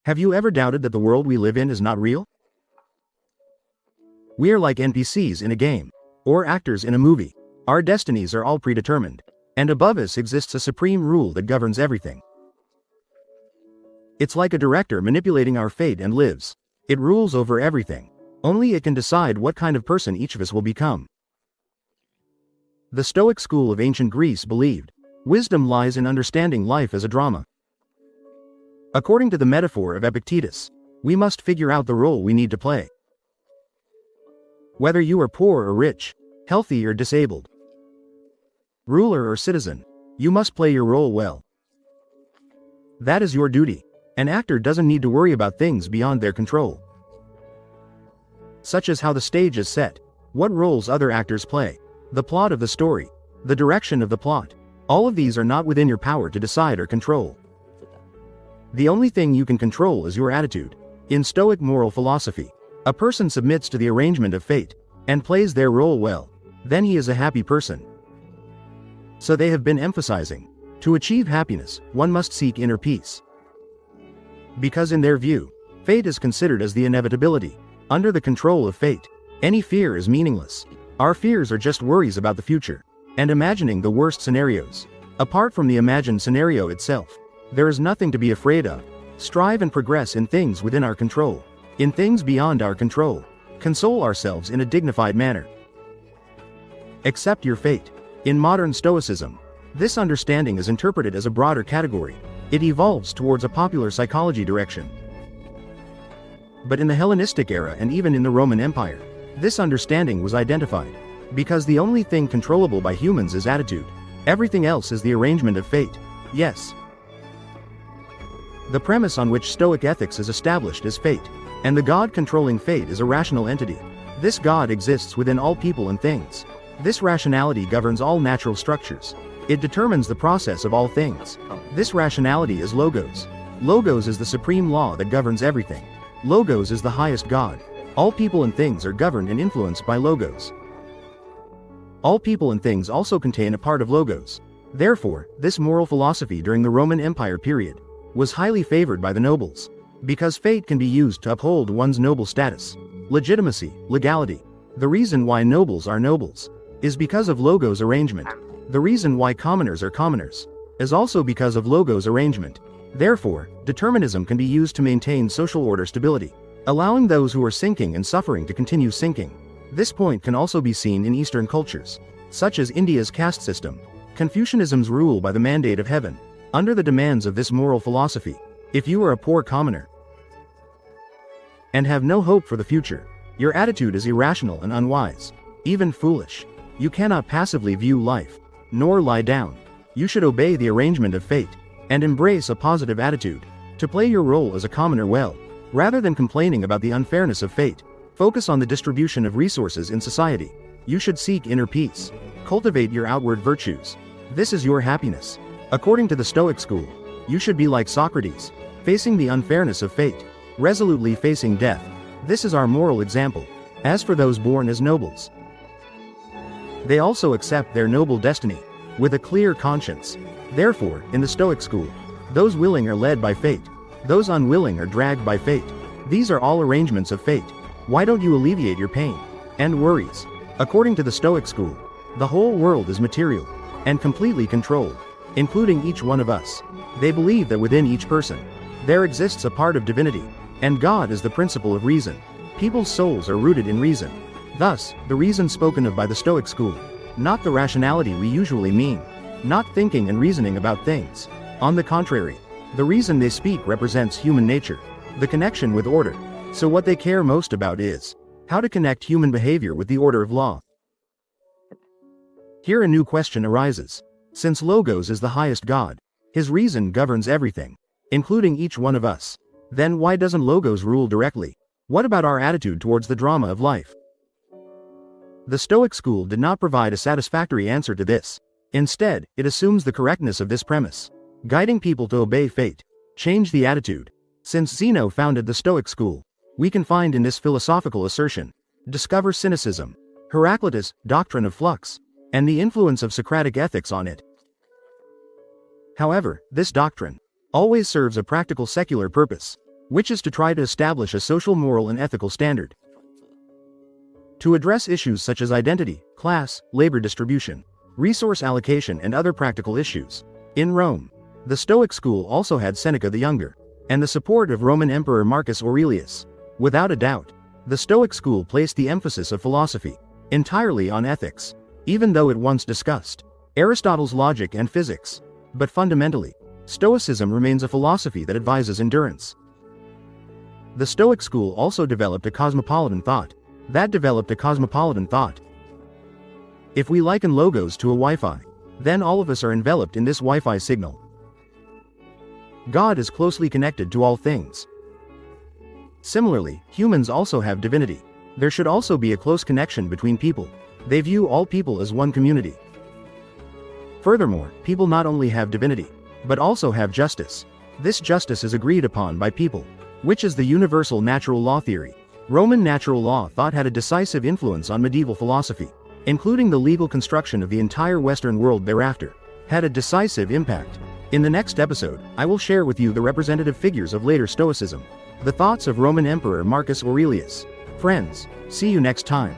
Have you ever doubted that the world we live in is not real? We are like NPCs in a game, or actors in a movie. Our destinies are all predetermined, and above us exists a supreme rule that governs everything. It's like a director manipulating our fate and lives. It rules over everything. Only it can decide what kind of person each of us will become. The Stoic school of ancient Greece believed, wisdom lies in understanding life as a drama. According to the metaphor of Epictetus, we must figure out the role we need to play. Whether you are poor or rich, healthy or disabled, ruler or citizen, you must play your role well. That is your duty. An actor doesn't need to worry about things beyond their control, such as how the stage is set, what roles other actors play, the plot of the story, the direction of the plot. All of these are not within your power to decide or control. The only thing you can control is your attitude. In Stoic moral philosophy, a person submits to the arrangement of fate and plays their role well. Then he is a happy person. So they have been emphasizing, to achieve happiness, one must seek inner peace. Because in their view, fate is considered as the inevitability. Under the control of fate, any fear is meaningless. Our fears are just worries about the future and imagining the worst scenarios. Apart from the imagined scenario itself, there is nothing to be afraid of. Strive and progress in things within our control. In things beyond our control, console ourselves in a dignified manner. Accept your fate. In modern Stoicism, this understanding is interpreted as a broader category. It evolves towards a popular psychology direction. But in the Hellenistic era and even in the Roman Empire, this understanding was identified. Because the only thing controllable by humans is attitude. Everything else is the arrangement of fate. Yes. The premise on which Stoic ethics is established is fate, and the God controlling fate is a rational entity. This God exists within all people and things. This rationality governs all natural structures. It determines the process of all things. This rationality is Logos. Logos is the supreme law that governs everything. Logos is the highest God. All people and things are governed and influenced by Logos. All people and things also contain a part of Logos. Therefore, this moral philosophy during the Roman Empire period was highly favored by the nobles. Because fate can be used to uphold one's noble status, legitimacy, legality. The reason why nobles are nobles is because of Logos arrangement. The reason why commoners are commoners is also because of Logos arrangement. Therefore, determinism can be used to maintain social order stability, allowing those who are sinking and suffering to continue sinking. This point can also be seen in Eastern cultures, such as India's caste system, Confucianism's rule by the mandate of heaven. Under the demands of this moral philosophy, if you are a poor commoner and have no hope for the future, your attitude is irrational and unwise, even foolish. You cannot passively view life, nor lie down. You should obey the arrangement of fate and embrace a positive attitude to play your role as a commoner well. Rather than complaining about the unfairness of fate, focus on the distribution of resources in society. You should seek inner peace. Cultivate your outward virtues. This is your happiness. According to the Stoic school, you should be like Socrates, facing the unfairness of fate, resolutely facing death. This is our moral example. As for those born as nobles, they also accept their noble destiny with a clear conscience. Therefore, in the Stoic school, those willing are led by fate. Those unwilling are dragged by fate. These are all arrangements of fate. Why don't you alleviate your pain and worries? According to the Stoic school, the whole world is material and completely controlled, including each one of us. They believe that within each person, there exists a part of divinity, and God is the principle of reason. People's souls are rooted in reason. Thus, the reason spoken of by the Stoic school, not the rationality we usually mean, not thinking and reasoning about things. On the contrary, the reason they speak represents human nature, the connection with order. So what they care most about is how to connect human behavior with the order of law. Here a new question arises. Since Logos is the highest God, his reason governs everything, including each one of us, then why doesn't Logos rule directly? What about our attitude towards the drama of life? The Stoic school did not provide a satisfactory answer to this. Instead, it assumes the correctness of this premise, guiding people to obey fate, change the attitude. Since Zeno founded the Stoic school, we can find in this philosophical assertion, discover cynicism, Heraclitus' doctrine of flux, and the influence of Socratic ethics on it. However, this doctrine always serves a practical secular purpose. which is to try to establish a social, moral, and ethical standard. To address issues such as identity, class, labor distribution, resource allocation, and other practical issues. In Rome, the Stoic school also had Seneca the Younger, and the support of Roman Emperor Marcus Aurelius. Without a doubt, the Stoic school placed the emphasis of philosophy entirely on ethics, even though it once discussed Aristotle's logic and physics. But fundamentally, Stoicism remains a philosophy that advises endurance. The Stoic school also developed a cosmopolitan thought. If we liken logos to a Wi-Fi, then all of us are enveloped in this Wi-Fi signal. God is closely connected to all things. Similarly, humans also have divinity. There should also be a close connection between people. They view all people as one community. Furthermore, people not only have divinity, but also have justice. This justice is agreed upon by people, which is the universal natural law theory. Roman natural law thought had a decisive influence on medieval philosophy, including the legal construction of the entire Western world thereafter, had a decisive impact. In the next episode, I will share with you the representative figures of later Stoicism, the thoughts of Roman Emperor Marcus Aurelius. Friends, see you next time.